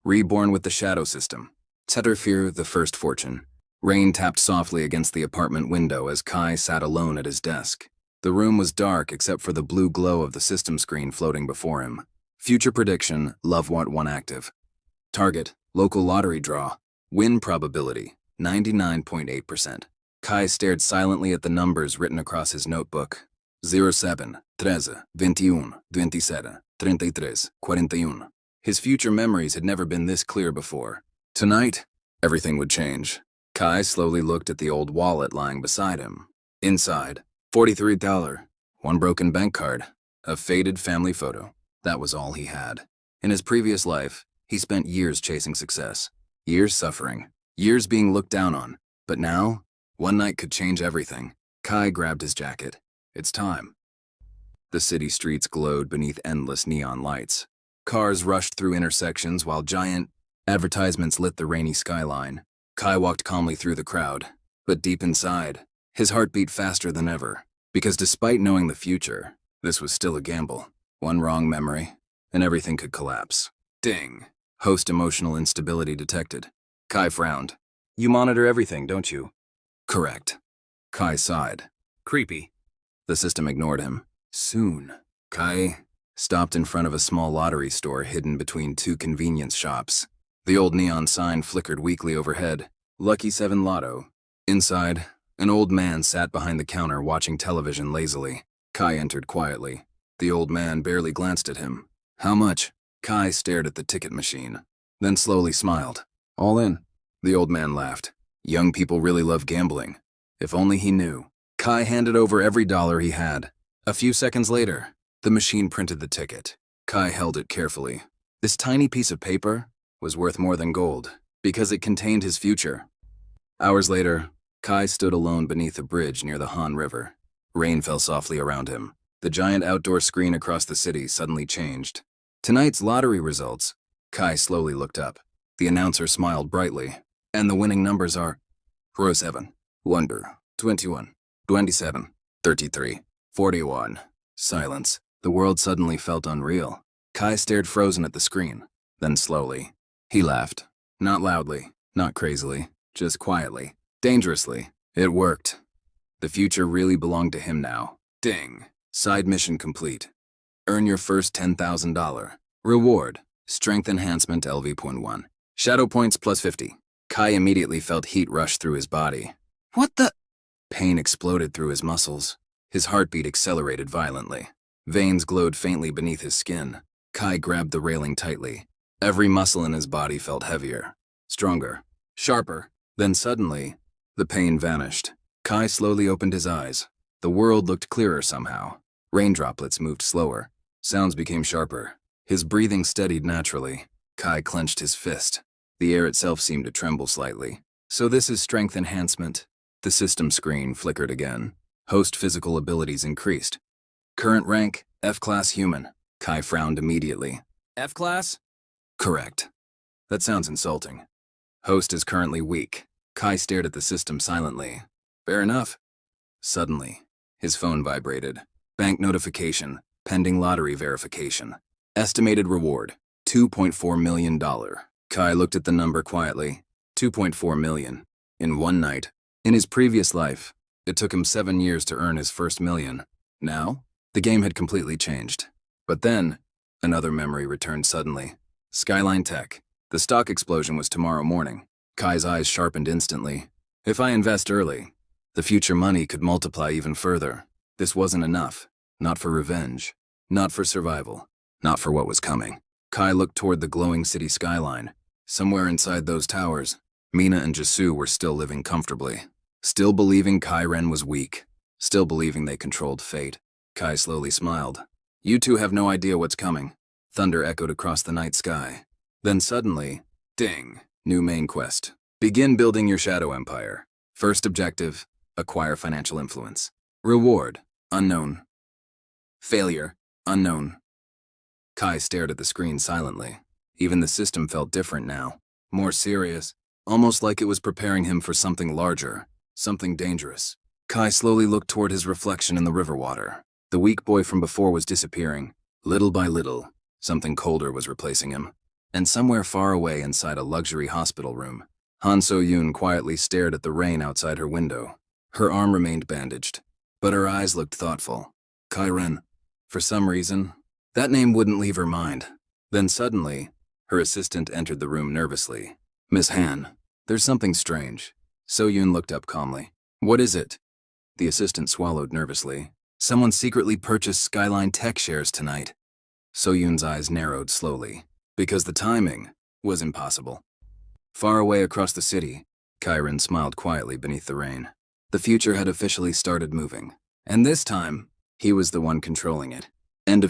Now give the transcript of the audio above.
Reborn with the Shadow System. Tetterfear, the First Fortune. Rain tapped softly against the apartment window as Kai sat alone at his desk. The room was dark except for the blue glow of the system screen floating before him. Future prediction, Love Want 1 active. Target, local lottery draw. Win probability, 99.8%. Kai stared silently at the numbers written across his notebook. 07, 13, 21, 27, 33, 41. His future memories had never been this clear before. Tonight, everything would change. Kai slowly looked at the old wallet lying beside him. Inside, $43, one broken bank card, a faded family photo. That was all he had. In his previous life, he spent years chasing success, years suffering, years being looked down on. But now, one night could change everything. Kai grabbed his jacket. It's time. The city streets glowed beneath endless neon lights. Cars rushed through intersections while giant advertisements lit the rainy skyline. Kai walked calmly through the crowd, but deep inside, his heart beat faster than ever, because despite knowing the future, this was still a gamble. One wrong memory, and everything could collapse. Ding. Host emotional instability detected. Kai frowned. You monitor everything, don't you? Correct. Kai sighed. Creepy. The system ignored him. Soon, Kai stopped in front of a small lottery store hidden between two convenience shops. The old neon sign flickered weakly overhead. Lucky 7 Lotto. Inside, an old man sat behind the counter watching television lazily. Kai entered quietly. The old man barely glanced at him. How much? Kai stared at the ticket machine, then slowly smiled. All in. The old man laughed. Young people really love gambling. If only he knew. Kai handed over every dollar he had. A few seconds later, the machine printed the ticket. Kai held it carefully. This tiny piece of paper was worth more than gold, because it contained his future. Hours later, Kai stood alone beneath a bridge near the Han River. Rain fell softly around him. The giant outdoor screen across the city suddenly changed. Tonight's lottery results. Kai slowly looked up. The announcer smiled brightly. And the winning numbers are 07, Wonder, 21, 27, 33, 41. Silence. The world suddenly felt unreal. Kai stared frozen at the screen. Then slowly, he laughed. Not loudly, not crazily, just quietly, dangerously. It worked. The future really belonged to him now. Ding. Side mission complete. Earn your first $10,000. Reward. Strength enhancement LV.1. Shadow points plus 50. Kai immediately felt heat rush through his body. What the? Pain exploded through his muscles. His heartbeat accelerated violently. Veins glowed faintly beneath his skin. Kai grabbed the railing tightly. Every muscle in his body felt heavier, stronger, sharper. Then suddenly, the pain vanished. Kai slowly opened his eyes. The world looked clearer somehow. Rain droplets moved slower. Sounds became sharper. His breathing steadied naturally. Kai clenched his fist. The air itself seemed to tremble slightly. So this is strength enhancement. The system screen flickered again. Host physical abilities increased. Current rank, F-class human. Kai frowned immediately. F-class? Correct. That sounds insulting. Host is currently weak. Kai stared at the system silently. Fair enough. Suddenly, his phone vibrated. Bank notification, pending lottery verification. Estimated reward, $2.4 million. Kai looked at the number quietly. 2.4 million. In one night. In his previous life, it took him 7 years to earn his first million. Now, the game had completely changed. But then, another memory returned suddenly. Skyline Tech. The stock explosion was tomorrow morning. Kai's eyes sharpened instantly. If I invest early, the future money could multiply even further. This wasn't enough. Not for revenge. Not for survival. Not for what was coming. Kai looked toward the glowing city skyline. Somewhere inside those towers, Mina and Jisoo were still living comfortably. Still believing Kai Ren was weak. Still believing they controlled fate. Kai slowly smiled. You two have no idea what's coming. Thunder echoed across the night sky. Then suddenly, ding, new main quest. Begin building your shadow empire. First objective, acquire financial influence. Reward, unknown. Failure, unknown. Kai stared at the screen silently. Even the system felt different now. More serious, almost like it was preparing him for something larger, something dangerous. Kai slowly looked toward his reflection in the river water. The weak boy from before was disappearing. Little by little, something colder was replacing him. And somewhere far away inside a luxury hospital room, Han So-yoon quietly stared at the rain outside her window. Her arm remained bandaged, but her eyes looked thoughtful. Kairen. For some reason, that name wouldn't leave her mind. Then suddenly, her assistant entered the room nervously. Miss Han, there's something strange. So-yoon looked up calmly. What is it? The assistant swallowed nervously. Someone secretly purchased Skyline Tech shares tonight. So-yoon's eyes narrowed slowly, because the timing was impossible. Far away across the city, Kairen smiled quietly beneath the rain. The future had officially started moving, and this time, he was the one controlling it. End of